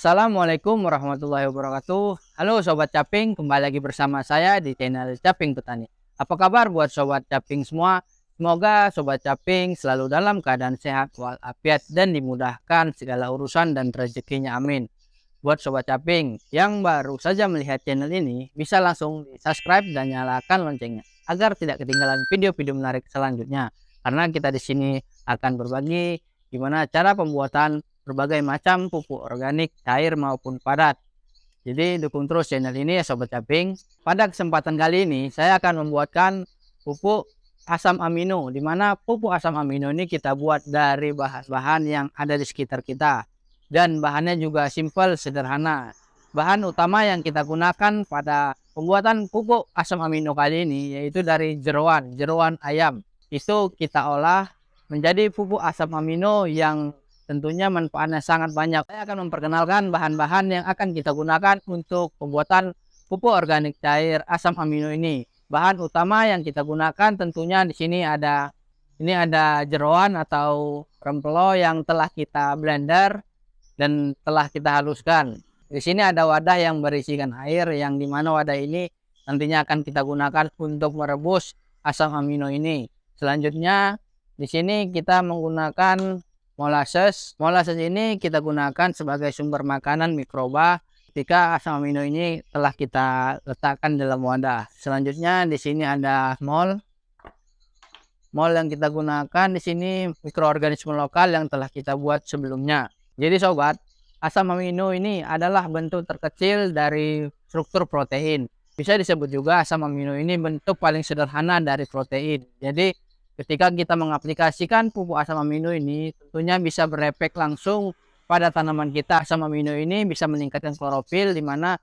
Assalamualaikum warahmatullahi wabarakatuh. Halo Sobat Caping, kembali lagi bersama saya di channel Caping Petani. Apa kabar buat Sobat Caping semua? Semoga Sobat Caping selalu dalam keadaan sehat walafiat dan dimudahkan segala urusan dan rezekinya, amin. Buat Sobat Caping yang baru saja melihat channel ini, bisa langsung di subscribe dan nyalakan loncengnya agar tidak ketinggalan video-video menarik selanjutnya. Karena kita di sini akan berbagi gimana cara pembuatan berbagai macam pupuk organik cair maupun padat. Jadi dukung terus channel ini ya Sobat Caping. Pada kesempatan kali ini saya akan membuatkan pupuk asam amino, di mana pupuk asam amino ini kita buat dari bahan-bahan yang ada di sekitar kita, dan bahannya juga simple, sederhana. Bahan utama yang kita gunakan pada pembuatan pupuk asam amino kali ini yaitu dari jeroan ayam. Itu kita olah menjadi pupuk asam amino yang tentunya manfaatnya sangat banyak. Saya akan memperkenalkan bahan-bahan yang akan kita gunakan untuk pembuatan pupuk organik cair asam amino ini. Bahan utama yang kita gunakan tentunya di sini ada jeroan atau rempelo yang telah kita blender dan telah kita haluskan. Di sini ada wadah yang berisikan air, yang dimana wadah ini nantinya akan kita gunakan untuk merebus asam amino ini. Selanjutnya di sini kita menggunakan molasses. Molasses ini kita gunakan sebagai sumber makanan mikroba ketika asam amino ini telah kita letakkan dalam wadah. Selanjutnya di sini ada mol. Mol yang kita gunakan di sini mikroorganisme lokal yang telah kita buat sebelumnya. Jadi sobat, asam amino ini adalah bentuk terkecil dari struktur protein. Bisa disebut juga asam amino ini bentuk paling sederhana dari protein. Jadi ketika kita mengaplikasikan pupuk asam amino ini, tentunya bisa berefek langsung pada tanaman kita. Asam amino ini bisa meningkatkan klorofil, di mana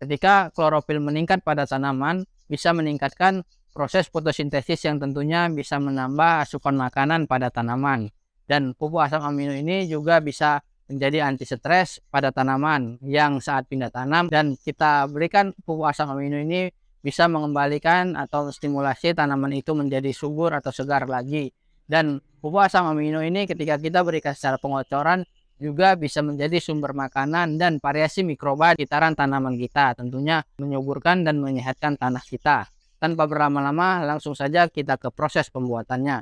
ketika klorofil meningkat pada tanaman, bisa meningkatkan proses fotosintesis yang tentunya bisa menambah asupan makanan pada tanaman. Dan pupuk asam amino ini juga bisa menjadi anti stres pada tanaman yang saat pindah tanam, dan kita berikan pupuk asam amino ini bisa mengembalikan atau stimulasi tanaman itu menjadi subur atau segar lagi. Dan pupuk asam amino ini ketika kita berikan secara pengocoran juga bisa menjadi sumber makanan dan variasi mikroba di sekitaran tanaman kita, tentunya menyuburkan dan menyehatkan tanah kita. Tanpa berlama-lama, langsung saja kita ke proses pembuatannya.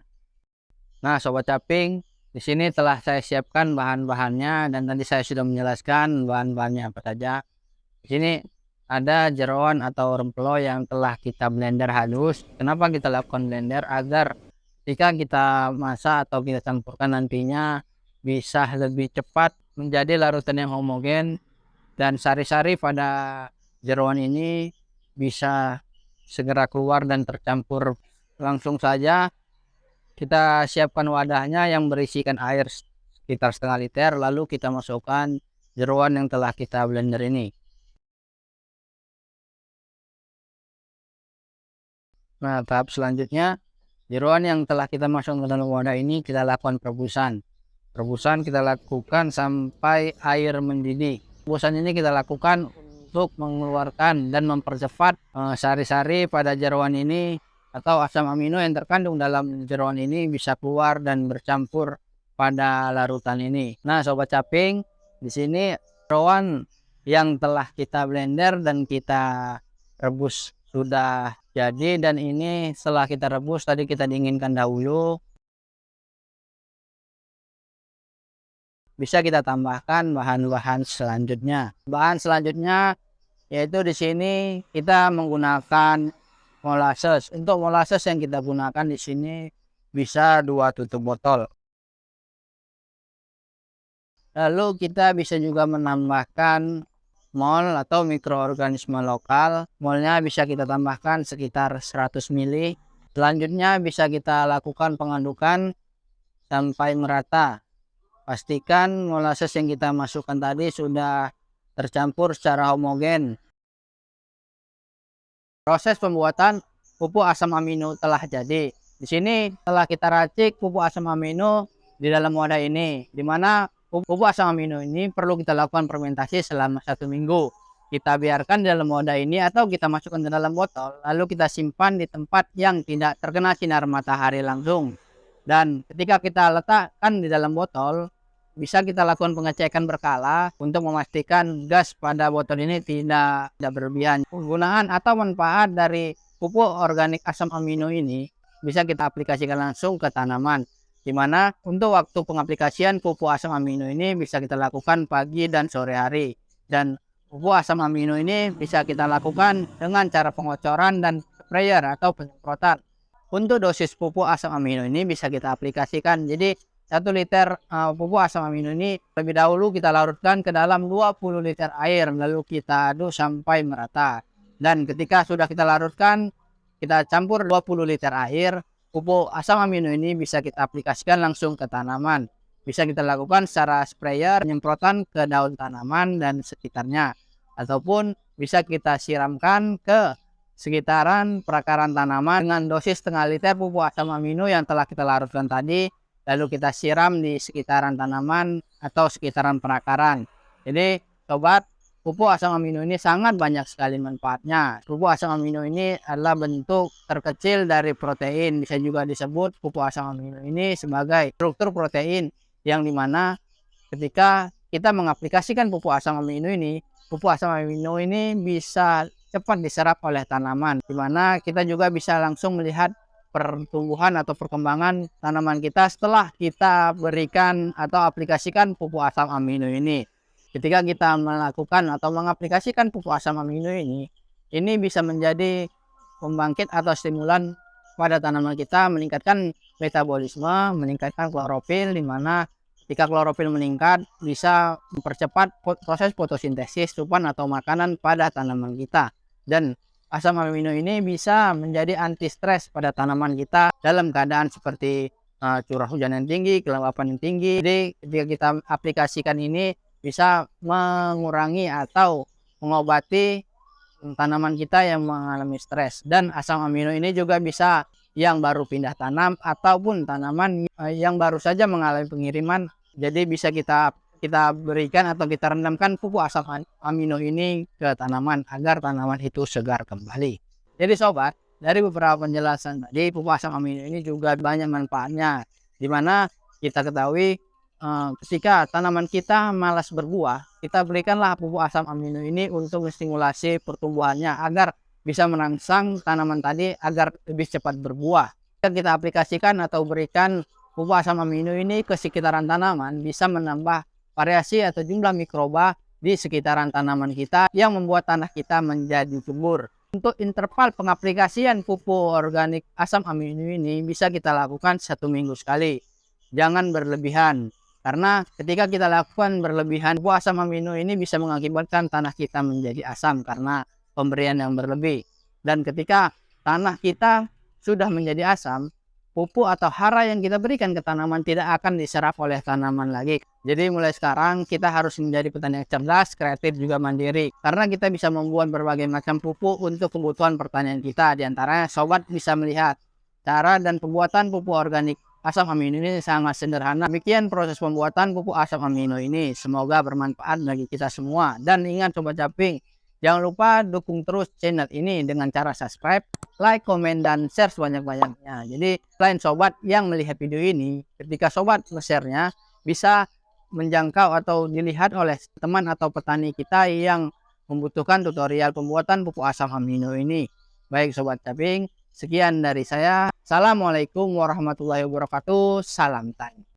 Nah Sobat Caping, di sini telah saya siapkan bahan-bahannya, dan tadi saya sudah menjelaskan bahan-bahannya apa saja. Di sini ada jeroan atau rempelo yang telah kita blender halus. Kenapa kita lakukan blender? Agar ketika kita masak atau kita campurkan nantinya bisa lebih cepat menjadi larutan yang homogen, dan sari-sari pada jeroan ini bisa segera keluar dan tercampur. Langsung saja kita siapkan wadahnya yang berisikan air sekitar setengah liter, lalu kita masukkan jeroan yang telah kita blender ini. Nah, tahap selanjutnya, jeroan yang telah kita masukkan ke dalam wadah ini kita lakukan perebusan. Perebusan kita lakukan sampai air mendidih. Perebusan ini kita lakukan untuk mengeluarkan dan mempercepat sari-sari pada jeroan ini atau asam amino yang terkandung dalam jeroan ini bisa keluar dan bercampur pada larutan ini. Nah, Sobat Caping, di sini jeroan yang telah kita blender dan kita rebus sudah jadi, dan ini setelah kita rebus tadi kita dinginkan dahulu. Bisa kita tambahkan bahan-bahan selanjutnya. Bahan selanjutnya yaitu di sini kita menggunakan molasses. Untuk molasses yang kita gunakan di sini bisa 2 tutup botol. Lalu kita bisa juga menambahkan mol atau mikroorganisme lokal. Molnya bisa kita tambahkan sekitar 100 ml. Selanjutnya bisa kita lakukan pengadukan sampai merata. Pastikan molasses yang kita masukkan tadi sudah tercampur secara homogen. Proses pembuatan pupuk asam amino telah jadi. Di sini telah kita racik pupuk asam amino di dalam wadah ini, di mana pupuk asam amino ini perlu kita lakukan fermentasi selama 1 minggu. Kita biarkan di dalam wadah ini atau kita masukkan ke dalam botol, lalu kita simpan di tempat yang tidak terkena sinar matahari langsung. Dan ketika kita letakkan di dalam botol, bisa kita lakukan pengecekan berkala untuk memastikan gas pada botol ini tidak berlebihan. Penggunaan atau manfaat dari pupuk organik asam amino ini bisa kita aplikasikan langsung ke tanaman, di mana untuk waktu pengaplikasian pupuk asam amino ini bisa kita lakukan pagi dan sore hari. Dan pupuk asam amino ini bisa kita lakukan dengan cara pengocoran dan sprayer atau penyemprotan. Untuk dosis pupuk asam amino ini bisa kita aplikasikan. Jadi 1 liter pupuk asam amino ini lebih dahulu kita larutkan ke dalam 20 liter air, lalu kita aduk sampai merata. Dan ketika sudah kita larutkan, kita campur 20 liter air, pupuk asam amino ini bisa kita aplikasikan langsung ke tanaman. Bisa kita lakukan secara sprayer, penyemprotan ke daun tanaman dan sekitarnya. Ataupun bisa kita siramkan ke sekitaran perakaran tanaman dengan dosis setengah liter pupuk asam amino yang telah kita larutkan tadi. Lalu kita siram di sekitaran tanaman atau sekitaran perakaran. Jadi sobat, pupuk asam amino ini sangat banyak sekali manfaatnya. Pupuk asam amino ini adalah bentuk terkecil dari protein. Bisa juga disebut pupuk asam amino ini sebagai struktur protein, yang dimana ketika kita mengaplikasikan pupuk asam amino ini, pupuk asam amino ini bisa cepat diserap oleh tanaman, dimana kita juga bisa langsung melihat pertumbuhan atau perkembangan tanaman kita setelah kita berikan atau aplikasikan pupuk asam amino ini. Ketika kita melakukan atau mengaplikasikan pupuk asam amino ini bisa menjadi pembangkit atau stimulan pada tanaman kita, meningkatkan metabolisme, meningkatkan klorofil, di mana ketika klorofil meningkat bisa mempercepat proses fotosintesis asupan atau makanan pada tanaman kita. Dan asam amino ini bisa menjadi anti stres pada tanaman kita dalam keadaan seperti curah hujan yang tinggi, kelembapan yang tinggi. Jadi ketika kita aplikasikan ini bisa mengurangi atau mengobati tanaman kita yang mengalami stres. Dan asam amino ini juga bisa yang baru pindah tanam ataupun tanaman yang baru saja mengalami pengiriman. Jadi bisa kita berikan atau kita rendamkan pupuk asam amino ini ke tanaman agar tanaman itu segar kembali. Jadi sobat, dari beberapa penjelasan tadi, pupuk asam amino ini juga banyak manfaatnya, dimana kita ketahui ketika tanaman kita malas berbuah, kita berikanlah pupuk asam amino ini untuk menstimulasi pertumbuhannya agar bisa merangsang tanaman tadi agar lebih cepat berbuah. Kita aplikasikan atau berikan pupuk asam amino ini ke sekitaran tanaman bisa menambah variasi atau jumlah mikroba di sekitaran tanaman kita yang membuat tanah kita menjadi subur. Untuk interval pengaplikasian pupuk organik asam amino ini bisa kita lakukan 1 minggu sekali. Jangan berlebihan, karena ketika kita lakukan berlebihan, pupuk asam amino ini bisa mengakibatkan tanah kita menjadi asam karena pemberian yang berlebih. Dan ketika tanah kita sudah menjadi asam, pupuk atau hara yang kita berikan ke tanaman tidak akan diserap oleh tanaman lagi. Jadi mulai sekarang kita harus menjadi petani yang cerdas, kreatif, juga mandiri. Karena kita bisa membuat berbagai macam pupuk untuk kebutuhan pertanian kita. Di antaranya sobat bisa melihat cara dan pembuatan pupuk organik asam amino ini sangat sederhana. Demikian proses pembuatan pupuk asam amino ini. Semoga bermanfaat bagi kita semua. Dan ingat sobat caping, jangan lupa dukung terus channel ini dengan cara subscribe, like, komen, dan share sebanyak-banyaknya. Jadi selain sobat yang melihat video ini, ketika sobat nge-share-nya bisa menjangkau atau dilihat oleh teman atau petani kita yang membutuhkan tutorial pembuatan pupuk asam amino ini. Baik sobat caping, sekian dari saya. Assalamualaikum warahmatullahi wabarakatuh. Salam tani.